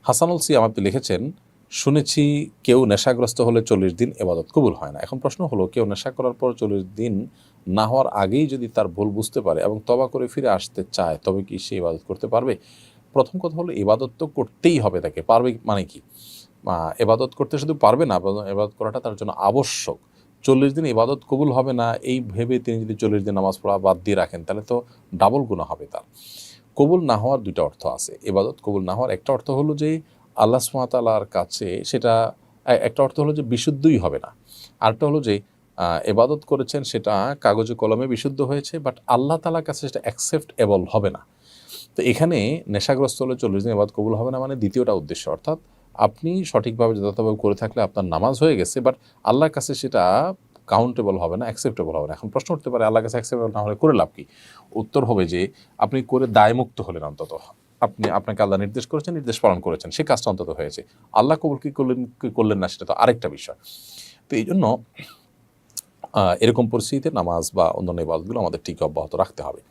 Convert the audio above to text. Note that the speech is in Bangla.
হাসানুল সিয়াম আপনি লিখেছেন, শুনেছি কেউ নেশাগ্রস্ত হলে 40 দিন ইবাদত কবুল হয় না। এখন প্রশ্ন হলো, কেউ নেশা করার পর 40 দিন না হওয়ার আগেই যদি তার ভুল বুঝতে পারে এবং তওবা করে ফিরে আসতে চায়, তবে কি সে ইবাদত করতে পারবে? প্রথম কথা হলো, ইবাদত তো করতেই হবে তাকে। পারবে মানে কি? ইবাদত করতে শুধু পারবে না, ইবাদত করাটা তার জন্য আবশ্যক। 40 দিন ইবাদত কবুল হবে না এই ভেবে তিনি যদি 40 দিন নামাজ পড়া বাদ দিয়ে রাখেন, তাহলে তো ডাবল গুনাহ হবে তার। কবুল না হওয়ার ২টা অর্থ আছে। ইবাদত কবুল না হওয়ার একটা অর্থ হলো যে আল্লাহ সুবহানাহু ওয়া তাআলার কাছে সেটা, একটা অর্থ হলো যে বিশুদ্ধই হবে না। আরেকটা হলো যে ইবাদত করেছেন সেটা কাগজে কলমে বিশুদ্ধ হয়েছে, বাট আল্লাহ তাআলার কাছে সেটা অ্যাকসেপ্টেবল হবে না। তো এখানে নেশাগ্রস্ত হলে 40 দিন ইবাদত কবুল হবে না, মানে দ্বিতীয়টা উদ্দেশ্য। অর্থাৎ আপনি সঠিকভাবে যথাযথভাবে করে থাকলে আপনার নামাজ হয়ে গেছে, বাট আল্লাহর কাছে সেটা কাউন্টেবল হবে না, অ্যাকসেপ্টেবল হবে না। এখন প্রশ্ন উঠতে পারে, আল্লাহর কাছে অ্যাকসেপ্টেবল না হলে করে লাভ কি? উত্তর হবে যে আপনি করে দায়মুক্ত হলেন অন্তত। আপনাকে আল্লাহ নির্দেশ করেছেন, নির্দেশ পালন করেছেন, সেই কাজটা অন্তত হয়েছে। আল্লাহ কবুল কি করলেন কি করলেন না সেটা তো আরেকটা বিষয়। তো এইজন্য এরকম পরিস্থিতিতে নামাজ বা অন্যান্য ইবাদতগুলো আমাদের ঠিক অব্যাহত রাখতে হবে।